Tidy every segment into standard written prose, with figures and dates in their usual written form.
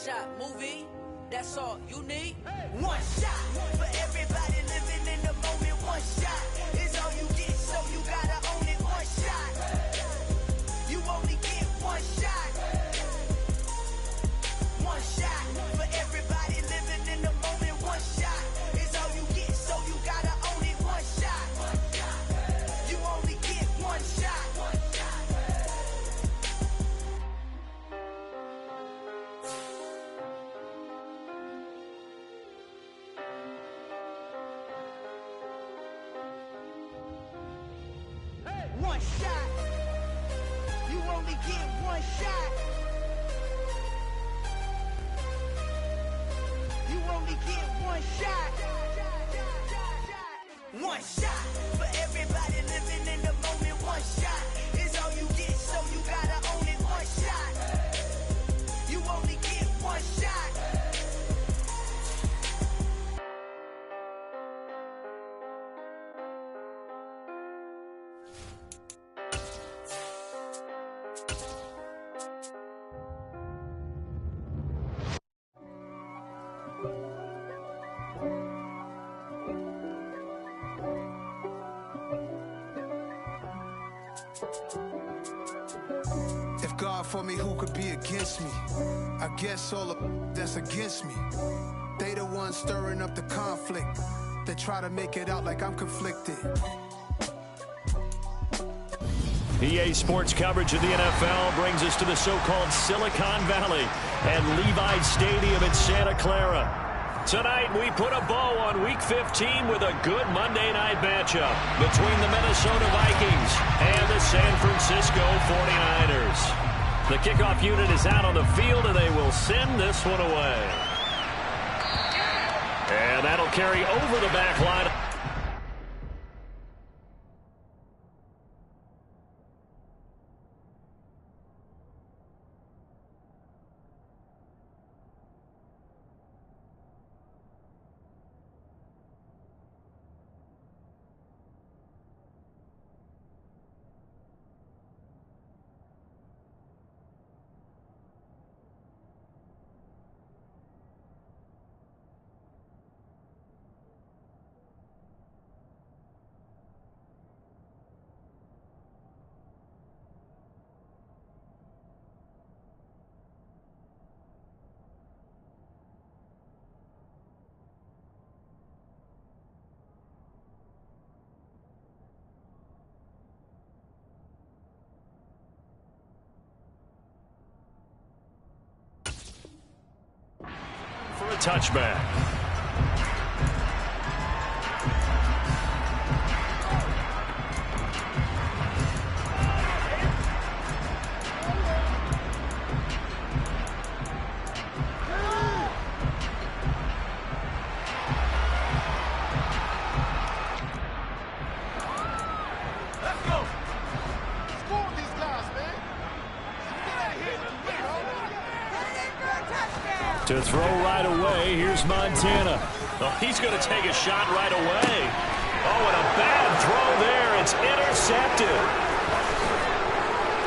shot movie, that's all you need. One shot for everybody living in the moment. One shot is all you get, so you gotta own it. One shot, you only get one shot. One shot for everybody living in the moment. One shot is all you get, so you gotta own it. One shot, you only get one shot. One shot, you only get one shot. You only get one shot. One shot for everybody living in the moment. One shot is all you get, so you gotta own it. One shot, you only get one shot. If God for me, who could be against me? I guess all the that's against me. They the ones stirring up the conflict. They try to make it out like I'm conflicted. EA Sports coverage of the NFL brings us to the so-called Silicon Valley and Levi Stadium in Santa Clara. Tonight, we put a bow on Week 15 with a good Monday night matchup between the Minnesota Vikings and the San Francisco 49ers. The kickoff unit is out on the field, and they will send this one away. And that'll carry over the back line. For a touchback. To throw right away, here's Montana. Oh, he's going to take a shot right away. Oh, and a bad throw there. It's intercepted.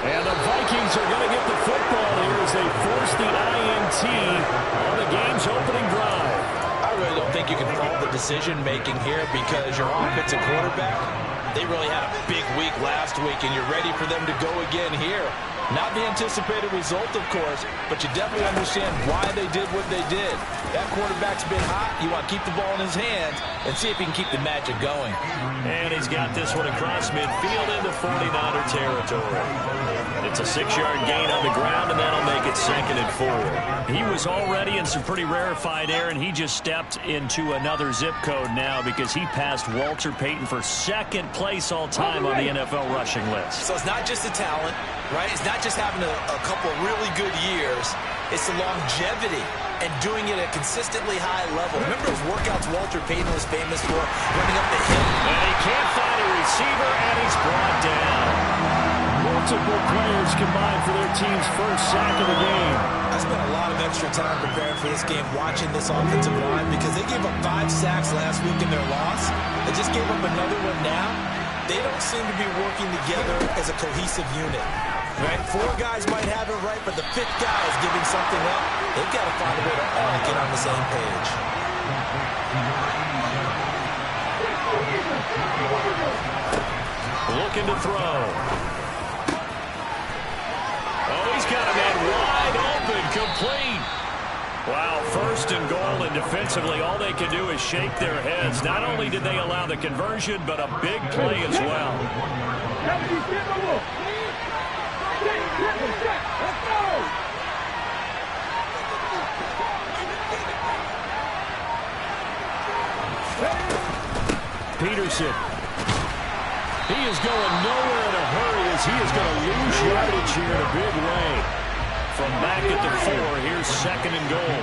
And the Vikings are going to get the football here as they force the INT on the game's opening drive. I really don't think you can fault the decision-making here because your offensive quarterback, they really had a big week last week, and you're ready for them to go again here. Not the anticipated result, of course, but you definitely understand why they did what they did. That quarterback's been hot. You want to keep the ball in his hands and see if he can keep the magic going. And he's got this one across midfield into 49er territory. It's a 6-yard gain on the ground, and that'll make it 2nd and 4. He was already in some pretty rarefied air, and he just stepped into another zip code now because he passed Walter Payton for 2nd place all-time on the NFL rushing list. So it's not just the talent, right? It's not just having a couple of really good years. It's the longevity and doing it at a consistently high level. Remember those workouts Walter Payton was famous for, running up the hill? And he can't find a receiver, and he's brought down. Multiple players combined for their team's first sack of the game. I spent a lot of extra time preparing for this game, watching this offensive line, because they gave up 5 sacks last week in their loss. They just gave up another one now. They don't seem to be working together as a cohesive unit. Right? 4 guys might have it right, but the 5th guy is giving something up. They've got to find a way to all get on the same page. Looking to throw. Oh, he's got a man wide open, complete. Wow, 1st and goal, and defensively, all they can do is shake their heads. Not only did they allow the conversion, but a big play as well. Peterson. He is going nowhere in a hurry as he is going to lose yardage here in a big way. From back at the 4, here's 2nd and goal.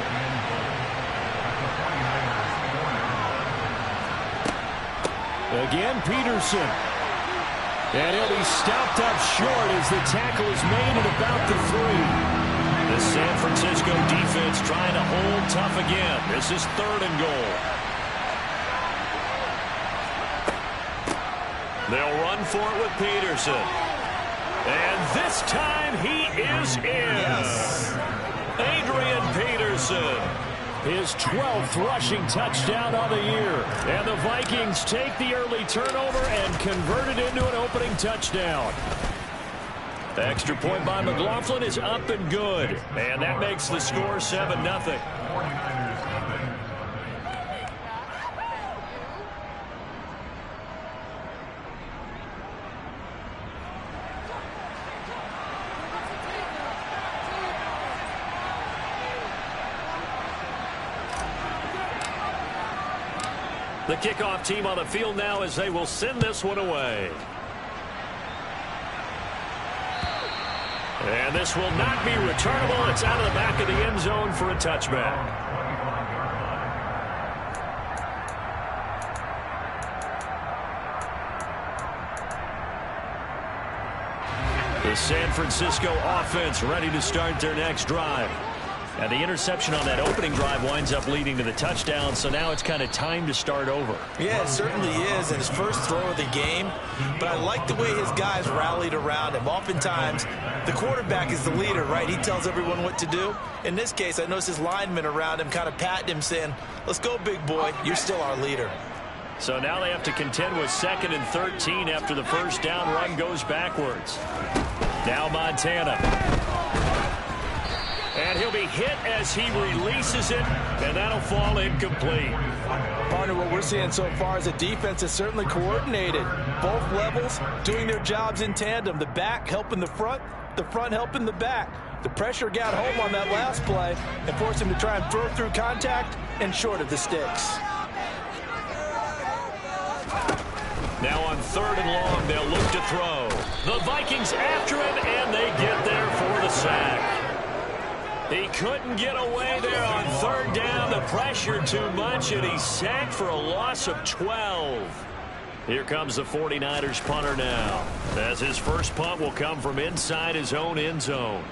Again, Peterson. And he'll be stopped up short as the tackle is made at about the 3. The San Francisco defense trying to hold tough again. This is 3rd and goal. They'll run for it with Peterson. And this time he is in. Yes. Adrian Peterson. His 12th rushing touchdown on the year. And the Vikings take the early turnover and convert it into an opening touchdown. The extra point by McLaughlin is up and good. And that makes the score 7-0. The kickoff team on the field now as they will send this one away. And this will not be returnable. It's out of the back of the end zone for a touchback. The San Francisco offense ready to start their next drive. And the interception on that opening drive winds up leading to the touchdown, so now it's kind of time to start over. Yeah, it certainly is, and his first throw of the game. But I like the way his guys rallied around him. Oftentimes, the quarterback is the leader, right? He tells everyone what to do. In this case, I noticed his linemen around him kind of patting him, saying, let's go, big boy. You're still our leader. So now they have to contend with 2nd and 13 after the first down run goes backwards. Now Montana. And he'll be hit as he releases it, and that'll fall incomplete. Partner, what we're seeing so far is the defense is certainly coordinated. Both levels doing their jobs in tandem. The back helping the front helping the back. The pressure got home on that last play and forced him to try and throw through contact and short of the sticks. Now on 3rd and long, they'll look to throw. The Vikings after him, and they get there for the sack. He couldn't get away there on 3rd down. The pressure too much, and he's sacked for a loss of 12. Here comes the 49ers punter now, as his first punt will come from inside his own end zone.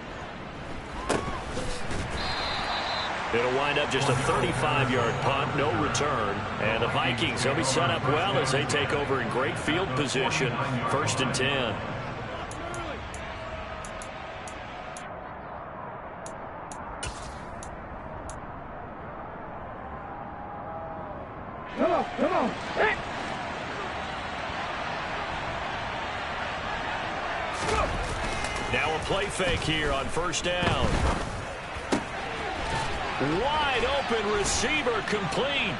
It'll wind up just a 35-yard punt, no return. And the Vikings will be set up well as they take over in great field position, 1st and 10. Come on. Hey. Now a play fake here on 1st down. Wide open receiver complete.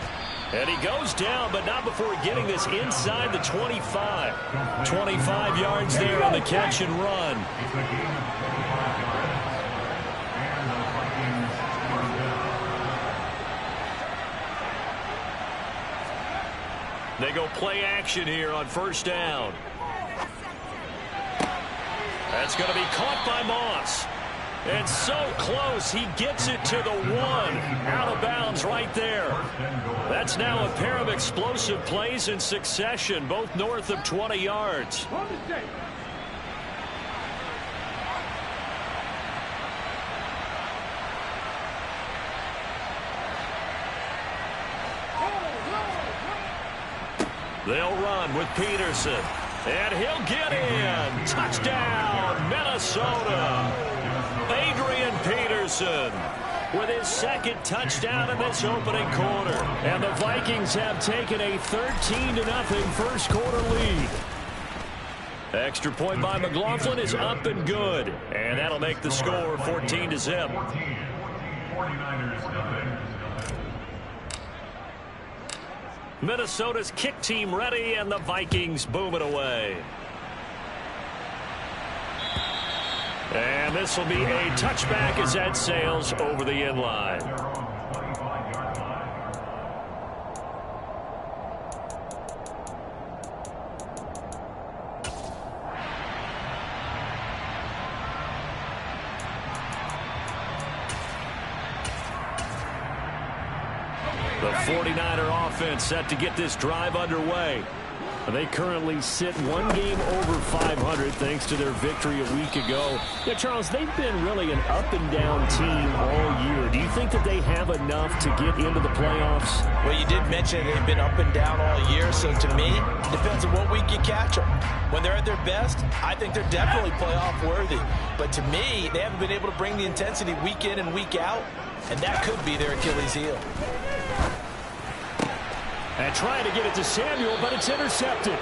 And he goes down, but not before getting this inside the 25. 25 yards there on the catch and run. They go play action here on 1st down. That's going to be caught by Moss. And so close, he gets it to the 1. Out of bounds right there. That's now a pair of explosive plays in succession, both north of 20 yards. They'll run with Peterson. And he'll get in. Touchdown, Minnesota. Adrian Peterson with his second touchdown in this opening quarter. And the Vikings have taken a 13-0 first quarter lead. Extra point by McLaughlin is up and good. And that'll make the score 14-0. Minnesota's kick team ready, and the Vikings boom it away. And this will be a touchback as that sails over the end line. The 49er offense set to get this drive underway. They currently sit one game over 500 thanks to their victory a week ago. Yeah, Charles, they've been really an up-and-down team all year. Do you think that they have enough to get into the playoffs? Well, you did mention they've been up and down all year, so to me, it depends on what week you catch them. When they're at their best, I think they're definitely playoff worthy. But to me, they haven't been able to bring the intensity week in and week out, and that could be their Achilles heel. And trying to get it to Samuel, but it's intercepted.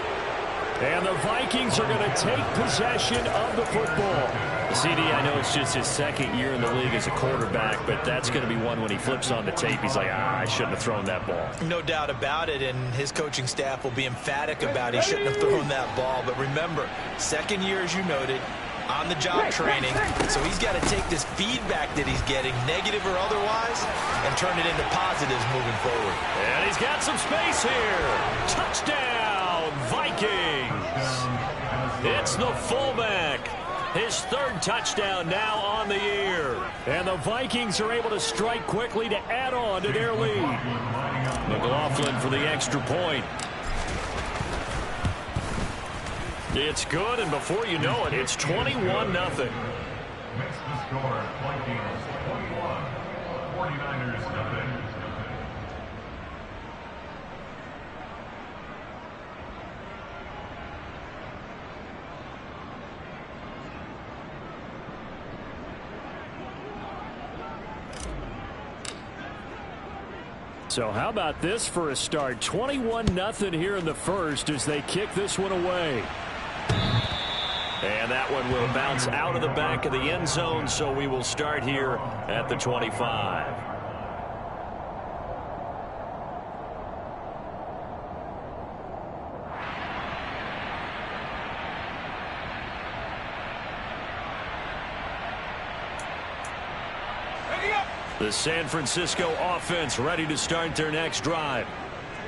And the Vikings are going to take possession of the football. CD, I know it's just his second year in the league as a quarterback, but that's going to be one when he flips on the tape. He's like, I shouldn't have thrown that ball. No doubt about it, and his coaching staff will be emphatic about he shouldn't have thrown that ball. But remember, second year, as you noted, on-the-job training, so he's got to take this feedback that he's getting, negative or otherwise, and turn it into positives moving forward. And he's got some space here. Touchdown, Vikings. It's the fullback. His third touchdown now on the year. And the Vikings are able to strike quickly to add on to their lead. McLaughlin for the extra point. It's good, and before you know it, it's 21-0. Makes the score, Vikings 21, 49ers nothing. So how about this for a start? 21-0 here in the first as they kick this one away. And that one will bounce out of the back of the end zone, so we will start here at the 25. The San Francisco offense ready to start their next drive.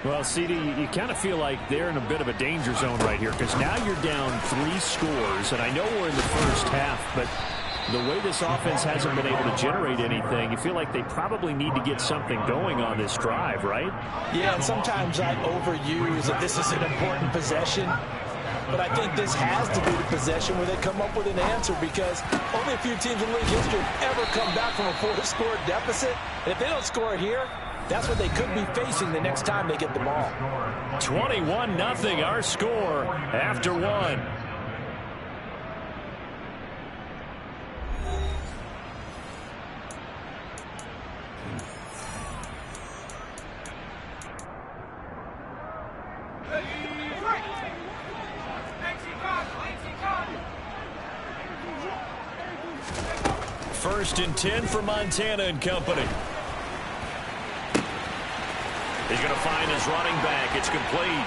Well, CD, you kind of feel like they're in a bit of a danger zone right here because now you're down 3 scores, and I know we're in the first half, but the way this offense hasn't been able to generate anything, you feel like they probably need to get something going on this drive, right? Yeah, and sometimes I overuse that this is an important possession, but I think this has to be the possession where they come up with an answer because only a few teams in league history have ever come back from a 4-score deficit, and if they don't score here, that's what they could be facing the next time they get the ball. 21-0 our score after one. First and 10 for Montana and company. He's going to find his running back. It's complete.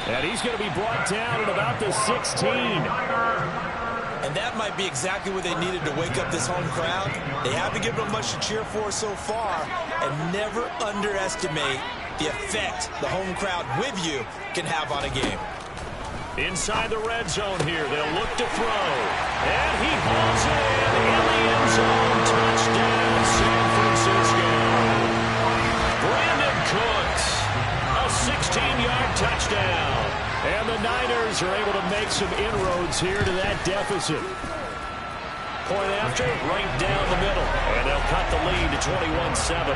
And he's going to be brought down at about the 16. And that might be exactly what they needed to wake up this home crowd. They haven't given them much to cheer for so far. And never underestimate the effect the home crowd with you can have on a game. Inside the red zone here. They'll look to throw. And he hauls it in the end zone. Touchdown, San Francisco. Brandon Cooks, a 16-yard touchdown. And the Niners are able to make some inroads here to that deficit. Point after, right down the middle. And they'll cut the lead to 21-7.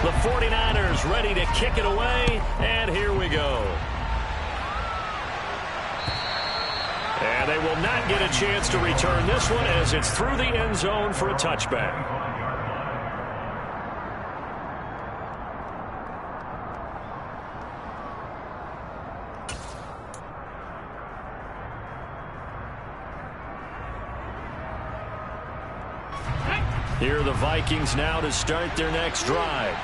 The 49ers ready to kick it away, and here we go. And they will not get a chance to return this one as it's through the end zone for a touchback. Here are the Vikings now to start their next drive.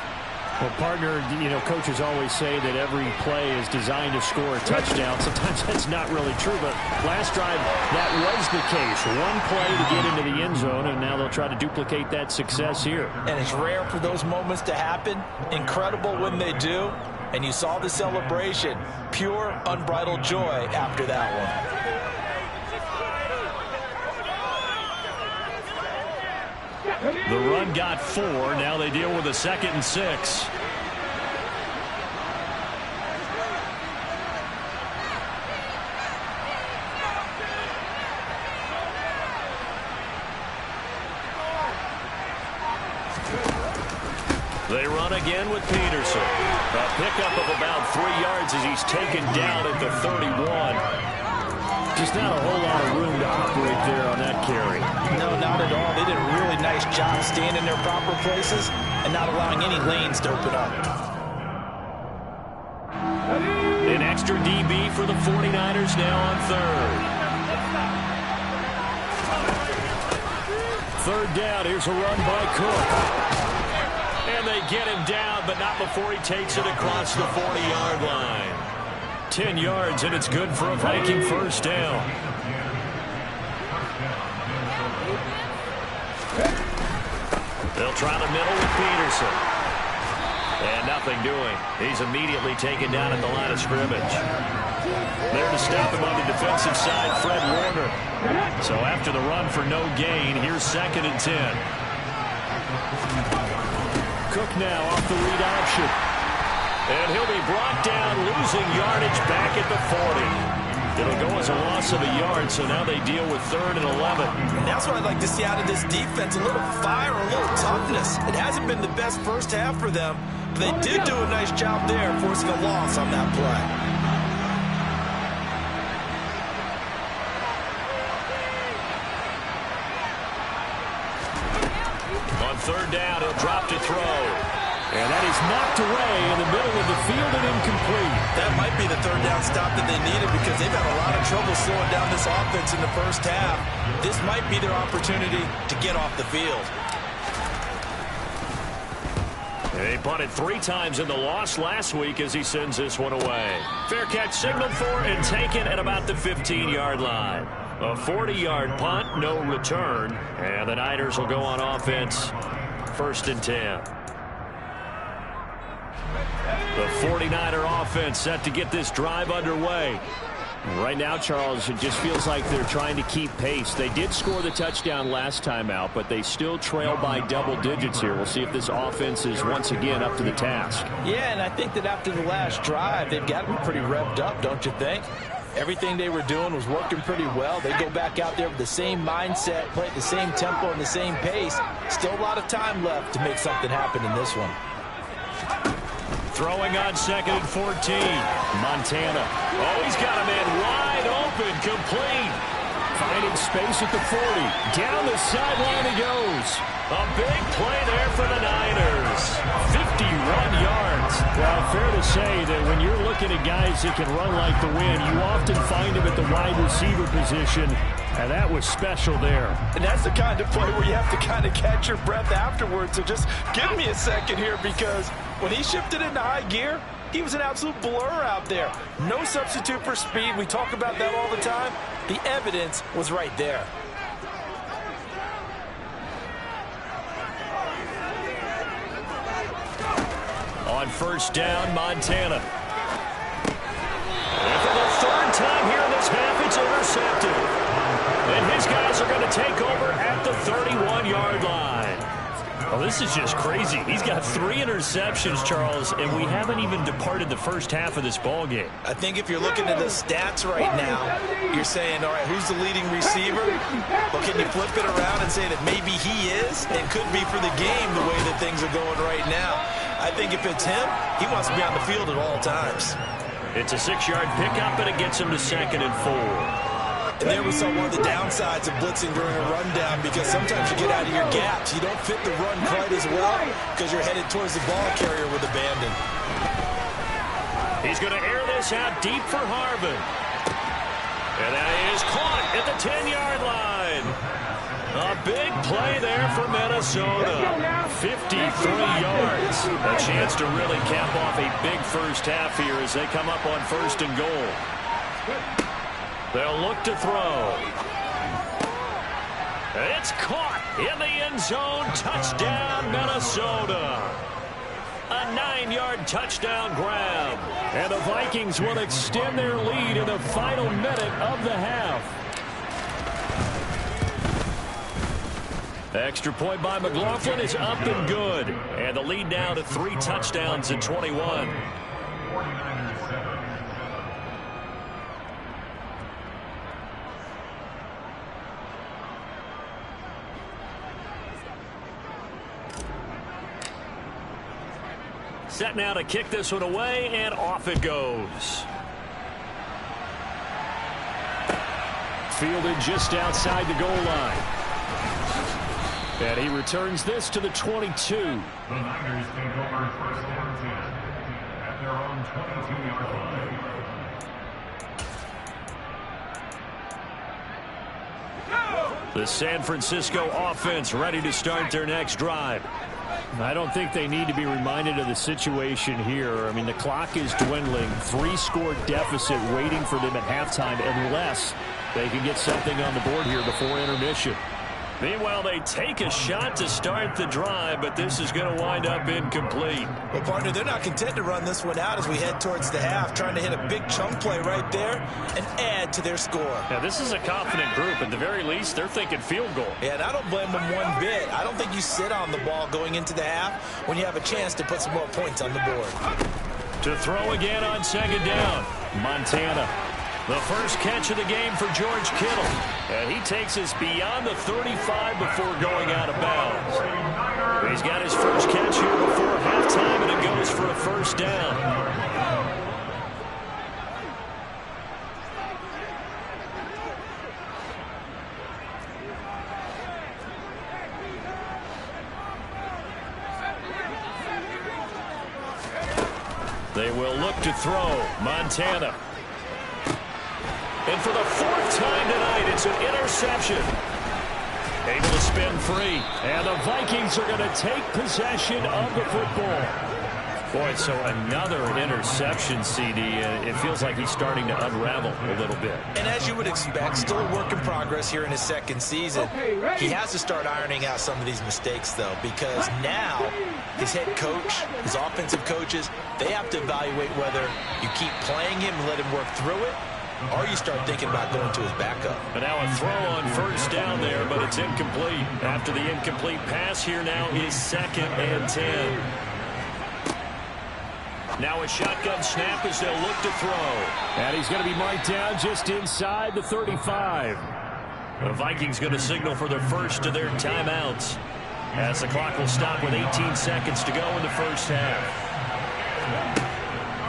Well, partner, coaches always say that every play is designed to score a touchdown. Sometimes that's not really true, but last drive, that was the case. One play to get into the end zone, and now they'll try to duplicate that success here. And it's rare for those moments to happen. Incredible when they do. And you saw the celebration. Pure, unbridled joy after that one. The run got 4. Now they deal with a 2nd and 6. They run again with Peterson. A pickup of about 3 yards as he's taken down at the 31. Just not a whole lot of room to operate there on that carry. No, not at all. They did a really nice job staying in their proper places and not allowing any lanes to open up. An extra DB for the 49ers now on 3rd. 3rd down. Here's a run by Cook. And they get him down, but not before he takes it across the 40-yard line. 10 yards, and it's good for a Viking first down. They'll try the middle with Peterson. And nothing doing. He's immediately taken down at the line of scrimmage. There to stop him on the defensive side, Fred Warner. So after the run for no gain, here's 2nd and 10. Cook now off the read option. And he'll be brought down, losing yardage back at the 40. It'll go as a loss of a yard, so now they deal with 3rd and 11. And that's what I'd like to see out of this defense, a little fire, a little toughness. It hasn't been the best first half for them, but they did do a nice job there, forcing a loss on that play. On 3rd down, he'll drop to throw. And that is knocked away in the middle of the field and incomplete. That might be the 3rd down stop that they needed because they've had a lot of trouble slowing down this offense in the first half. This might be their opportunity to get off the field. They punted 3 times in the loss last week as he sends this one away. Fair catch signaled for and taken at about the 15-yard line. A 40-yard punt, no return. And the Niners will go on offense, 1st and 10. The 49er offense set to get this drive underway. Right now, Charles, it just feels like they're trying to keep pace. They did score the touchdown last time out, but they still trail by double digits here. We'll see if this offense is once again up to the task. Yeah, and I think that after the last drive, they've got to be pretty revved up, don't you think? Everything they were doing was working pretty well. They go back out there with the same mindset, play at the same tempo and the same pace. Still a lot of time left to make something happen in this one. Throwing on 2nd and 14. Montana. Oh, he's got a man wide open, complete. Finding space at the 40. Down the sideline he goes. A big play there for the Niners. 51 yards. Well, fair to say that when you're looking at guys that can run like the wind, you often find them at the wide receiver position, and that was special there. And that's the kind of play where you have to kind of catch your breath afterwards. So just give me a second here, because when he shifted into high gear, he was an absolute blur out there. No substitute for speed. We talk about that all the time. The evidence was right there. On 1st down, Montana. And for the 3rd time here in this half, it's intercepted. And his guys are going to take over at the 31-yard line. Well, this is just crazy. He's got 3 interceptions, Charles, and we haven't even departed the first half of this ball game. I think if you're looking at the stats right now, you're saying, all right, who's the leading receiver? Well, can you flip it around and say that maybe he is and could be for the game the way that things are going right now? I think if it's him, he wants to be on the field at all times. It's a 6-yard pickup, and it gets him to 2nd and 4. And there we saw one of the downsides of blitzing during a rundown, because sometimes you get out of your gaps. You don't fit the run quite as well because you're headed towards the ball carrier with abandon. He's going to air this out deep for Harvin. And that is caught at the 10-yard line. A big play there for Minnesota. 53 yards. A chance to really cap off a big first half here as they come up on 1st and goal. They'll look to throw. It's caught in the end zone. Touchdown, Minnesota. A 9-yard touchdown grab. And the Vikings will extend their lead in the final minute of the half. Extra point by McLaughlin is up and good. And the lead now to 3 touchdowns in 21. Set now to kick this one away, and off it goes. Fielded just outside the goal line. And he returns this to the 22. The Niners take over 1st and 10 at their own 22-yard line. The San Francisco offense ready to start their next drive. I don't think they need to be reminded of the situation here. I mean, the clock is dwindling. 3-score deficit waiting for them at halftime unless they can get something on the board here before intermission. Meanwhile, they take a shot to start the drive, but this is going to wind up incomplete. Well, partner, they're not content to run this one out as we head towards the half, trying to hit a big chunk play right there and add to their score. Now, this is a confident group. At the very least, they're thinking field goal. Yeah, and I don't blame them one bit. I don't think you sit on the ball going into the half when you have a chance to put some more points on the board. To throw again on 2nd down, Montana. The first catch of the game for George Kittle. And he takes us beyond the 35 before going out of bounds. He's got his first catch here before halftime, and it goes for a 1st down. They will look to throw. Montana. And for the 4th time tonight, it's an interception. Able to spin free. And the Vikings are going to take possession of the football. Boy, so another interception, CD. It feels like he's starting to unravel a little bit. And as you would expect, still a work in progress here in his 2nd season. He has to start ironing out some of these mistakes, though, because now his head coach, his offensive coaches, they have to evaluate whether you keep playing him and let him work through it, or you start thinking about going to his backup. But now a throw on 1st down there, but it's incomplete. After the incomplete pass, here now is 2nd and 10. Now a shotgun snap as they'll look to throw. And he's going to be marked down just inside the 35. The Vikings going to signal for their first of their timeouts, as the clock will stop with 18 seconds to go in the first half.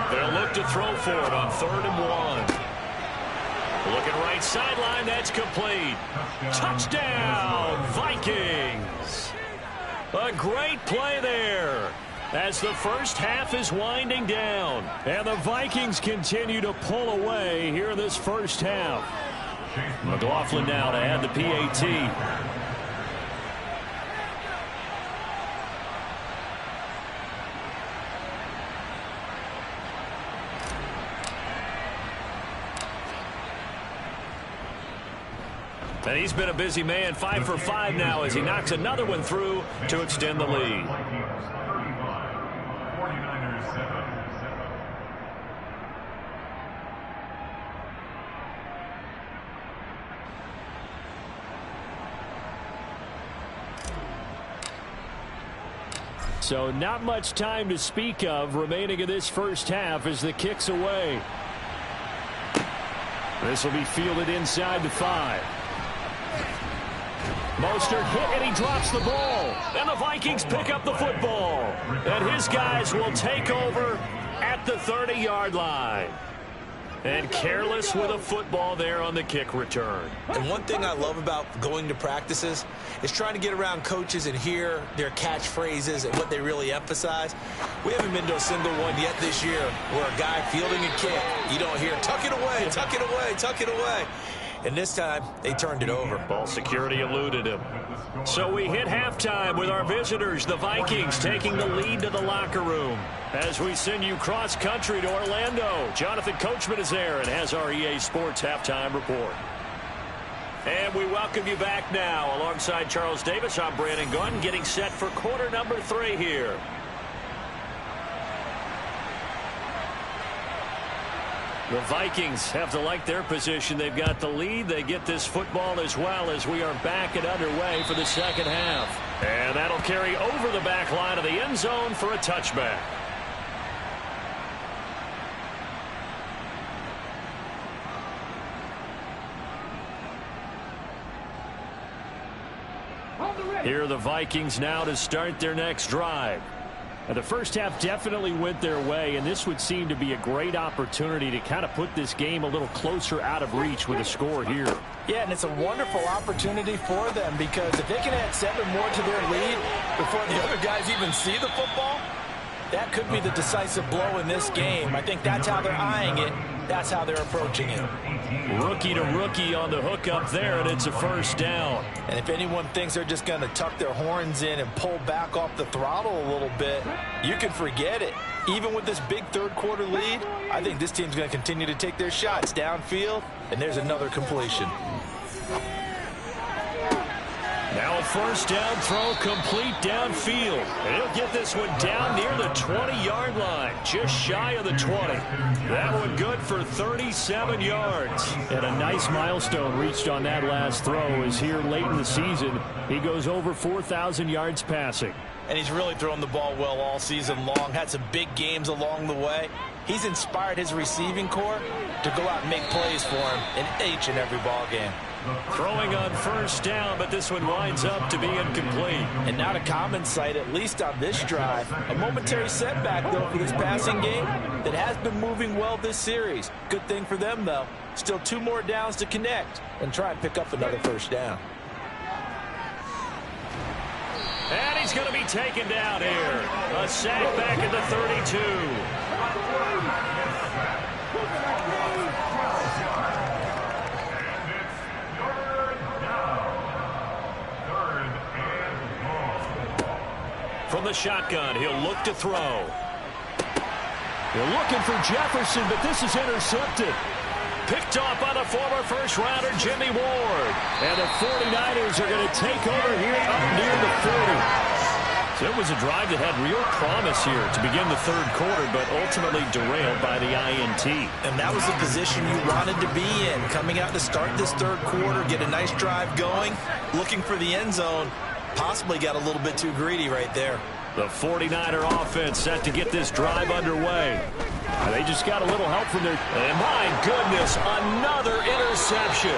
They'll look to throw for it on 3rd and 1. Looking right sideline, that's complete. Touchdown, Vikings. A great play there as the first half is winding down. And the Vikings continue to pull away here in this first half. McLaughlin now to add the PAT. And he's been a busy man, 5 for 5 now as he knocks another one through to extend the lead. So not much time to speak of remaining in this first half as the kick's away. This will be fielded inside the 5. Mostert hit, and he drops the ball. And the Vikings pick up the football. And his guys will take over at the 30-yard line. And careless with a football there on the kick return. And one thing I love about going to practices is trying to get around coaches and hear their catchphrases and what they really emphasize. We haven't been to a single one yet this year where a guy fielding a kick, you don't hear, tuck it away, tuck it away, tuck it away. And this time, they turned it over. Ball security eluded him. So we hit halftime with our visitors, the Vikings, taking the lead to the locker room. As we send you cross-country to Orlando, Jonathan Coachman is there and has our EA Sports halftime report. And we welcome you back now. Alongside Charles Davis, I'm Brandon Gunn, getting set for quarter number 3 here. The Vikings have to like their position. They've got the lead. They get this football as well as we are back and underway for the second half. And that'll carry over the back line of the end zone for a touchback. Here are the Vikings now to start their next drive. Now, the first half definitely went their way, and this would seem to be a great opportunity to kind of put this game a little closer out of reach with a score here. Yeah, and it's a wonderful opportunity for them because if they can add 7 more to their lead before the other guys even see the football, that could be the decisive blow in this game. I think that's how they're eyeing it. That's how they're approaching it. Rookie to rookie on the hook up there, and it's a first down. And if anyone thinks they're just going to tuck their horns in and pull back off the throttle a little bit, you can forget it. Even with this big third-quarter lead, I think this team's going to continue to take their shots downfield, and there's another completion. Now a first down throw complete downfield. And he'll get this one down near the 20-yard line, just shy of the 20. That one good for 37 yards. And a nice milestone reached on that last throw as here late in the season, he goes over 4,000 yards passing. And he's really thrown the ball well all season long, had some big games along the way. He's inspired his receiving corps to go out and make plays for him in each and every ball game. Throwing on first down, but this one winds up to be incomplete. And not a common sight, at least on this drive. A momentary setback, though, for this passing game that has been moving well this series. Good thing for them, though. Still 2 more downs to connect and try and pick up another first down. And he's going to be taken down here. A sack back at the 32. From the shotgun, he'll look to throw. They're looking for Jefferson, but this is intercepted. Picked off by the former first-rounder Jimmy Ward. And the 49ers are going to take over here up near the 40. So it was a drive that had real promise here to begin the third quarter, but ultimately derailed by the INT. And that was the position you wanted to be in, coming out to start this third quarter, get a nice drive going, looking for the end zone. Possibly got a little bit too greedy right there. The 49er offense set to get this drive underway. They just got a little help from their... And my goodness, another interception.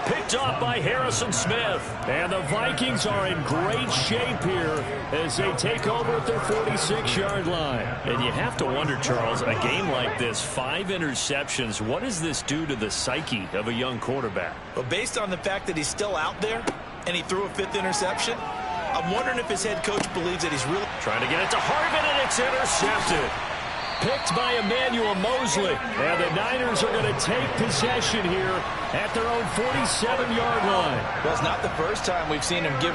Picked off by Harrison Smith. And the Vikings are in great shape here as they take over at their 46-yard line. And you have to wonder, Charles, a game like this, 5 interceptions, what does this do to the psyche of a young quarterback? Well, based on the fact that he's still out there and he threw a 5th interception, I'm wondering if his head coach believes that he's really... Trying to get it to Harvin, and it's intercepted. Picked by Emmanuel Mosley. And the Niners are going to take possession here at their own 47-yard line. Well, it's not the first time we've seen him give...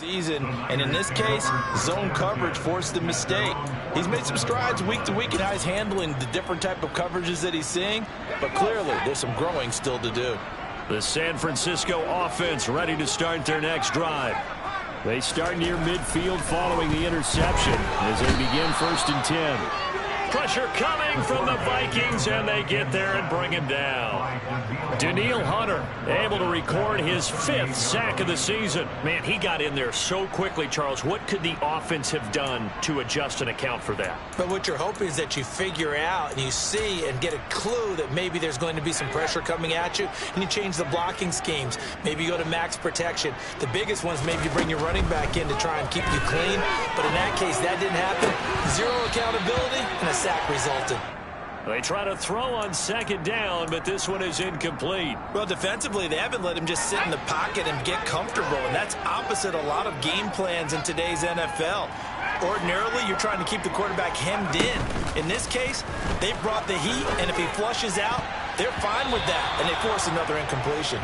season, and in this case, zone coverage forced the mistake. He's made some strides week to week in how he's handling the different type of coverages that he's seeing, but clearly there's some growing still to do. The San Francisco offense ready to start their next drive. They start near midfield following the interception as they begin 1st and 10. Pressure coming from the Vikings, and they get there and bring him down. Danielle Hunter able to record his 5th sack of the season. Man, he got in there so quickly, Charles. What could the offense have done to adjust and account for that? But what you're hoping is that you figure out and you see and get a clue that maybe there's going to be some pressure coming at you, and you change the blocking schemes. Maybe you go to max protection. The biggest ones, maybe you bring your running back in to try and keep you clean. But in that case, that didn't happen. Zero accountability, and a sack resulted. They try to throw on 2nd down, but this one is incomplete. Well, defensively, they haven't let him just sit in the pocket and get comfortable, and that's opposite a lot of game plans in today's NFL. Ordinarily, you're trying to keep the quarterback hemmed in. In this case, they've brought the heat, and if he flushes out, they're fine with that, and they force another incompletion.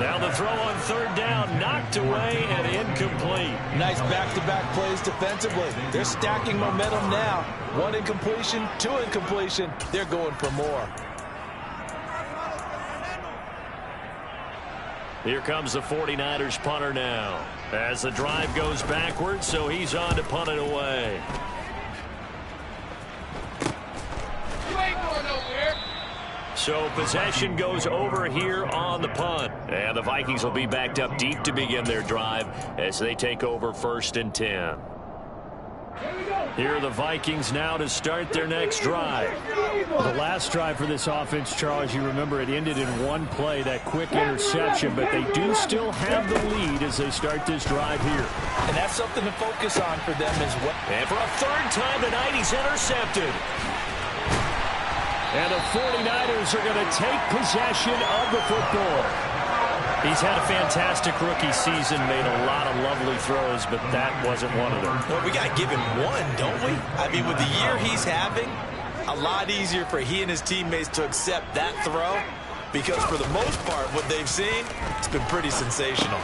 Now the throw on 3rd down, knocked away and incomplete. Nice back-to-back plays defensively. They're stacking momentum now. 1 incompletion, 2 incompletion. They're going for more. Here comes the 49ers punter now. As the drive goes backwards, so he's on to punt it away. So possession goes over here on the punt. And the Vikings will be backed up deep to begin their drive as they take over 1st and 10. Here are the Vikings now to start their next drive. The last drive for this offense, Charles, you remember it ended in 1 play, that quick interception, but they do still have the lead as they start this drive here. And that's something to focus on for them as well. And for a 3rd time tonight, he's intercepted. And the 49ers are going to take possession of the football. He's had a fantastic rookie season, made a lot of lovely throws, but that wasn't one of them. Well, we got to give him one, don't we? I mean, with the year he's having, a lot easier for he and his teammates to accept that throw, because for the most part, what they've seen, it's been pretty sensational.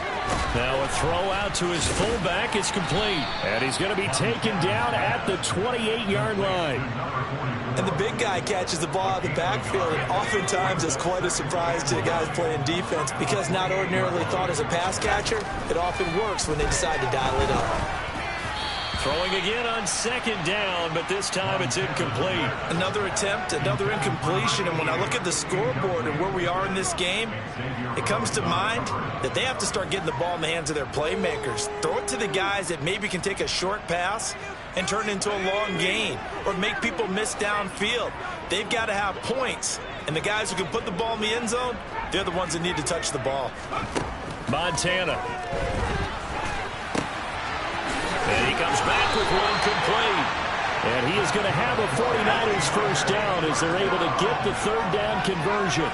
Now a throw out to his fullback is complete. And he's going to be taken down at the 28-yard line. And the big guy catches the ball out of the backfield, and oftentimes it's quite a surprise to the guys playing defense, because not ordinarily thought as a pass catcher, it often works when they decide to dial it up. Throwing again on 2nd down, but this time it's incomplete. Another attempt, another incompletion, and when I look at the scoreboard and where we are in this game, it comes to mind that they have to start getting the ball in the hands of their playmakers. Throw it to the guys that maybe can take a short pass and turn it into a long gain, or make people miss downfield. They've got to have points, and the guys who can put the ball in the end zone, they're the ones that need to touch the ball. Montana. And he comes back with 1 complete. And he is going to have a 49ers 1st down as they're able to get the 3rd down conversion.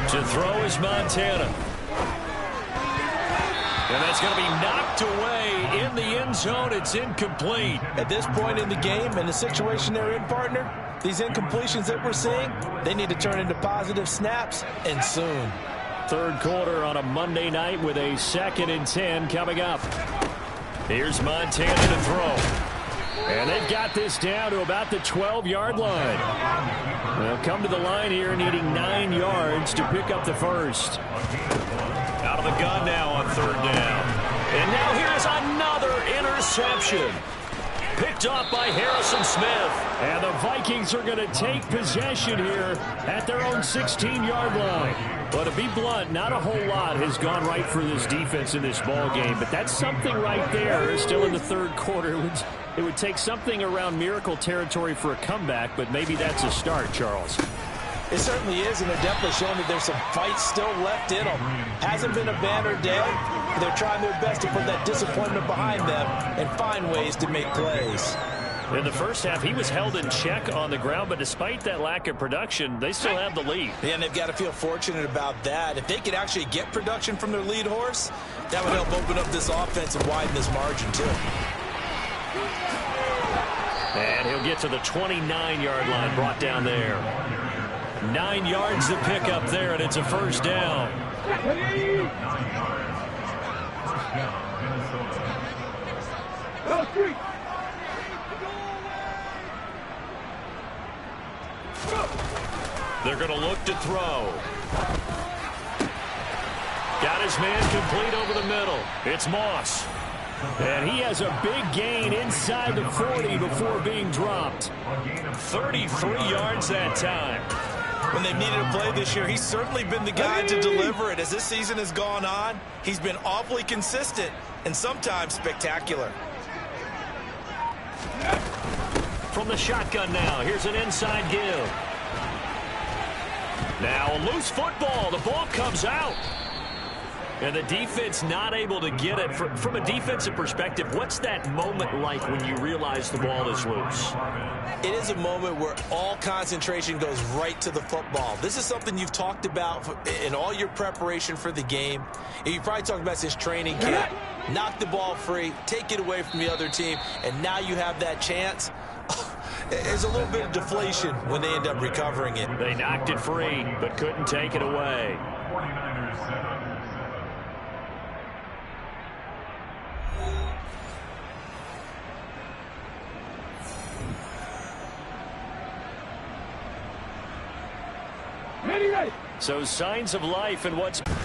To throw is Montana. And that's going to be knocked away in the end zone. It's incomplete. At this point in the game and the situation they're in, partner, these incompletions that we're seeing, they need to turn into positive snaps, and soon. 3rd quarter on a Monday night with a 2nd and 10 coming up. Here's Montana to throw. And they've got this down to about the 12-yard line. They'll come to the line here needing 9 yards to pick up the 1st. Out of the gun now on 3rd down. And now here's another interception. Picked off by Harrison Smith. And the Vikings are going to take possession here at their own 16-yard line. But to be blunt, not a whole lot has gone right for this defense in this ball game. But that's something right there. Still in the 3rd quarter. It would take something around miracle territory for a comeback, but maybe that's a start, Charles. It certainly is, and they're definitely showing that there's some fight still left in them. Hasn't been a banner day, but they're trying their best to put that disappointment behind them and find ways to make plays. In the first half, he was held in check on the ground, but despite that lack of production, they still have the lead. Yeah, and they've got to feel fortunate about that. If they could actually get production from their lead horse, that would help open up this offense and widen this margin, too. And he'll get to the 29-yard line, brought down there. 9 yards to pick up there, and it's a 1st down. touchdown, Minnesota. They're going to look to throw. Got his man complete over the middle. It's Moss. And he has a big gain inside the 40 before being dropped. 33 yards that time. When they've needed a play this year, he's certainly been the guy to deliver it. As this season has gone on, he's been awfully consistent and sometimes spectacular. From the shotgun now, here's an inside give. Now a loose football. The ball comes out. And the defense not able to get it. From a defensive perspective, what's that moment like when you realize the ball is loose? It is a moment where all concentration goes right to the football. This is something you've talked about in all your preparation for the game. You probably talked about since training camp. Knock the ball free, take it away from the other team, and now you have that chance. There's a little bit of deflation when they end up recovering it. They knocked it free, but couldn't take it away. 49ers 7. So signs of life in what's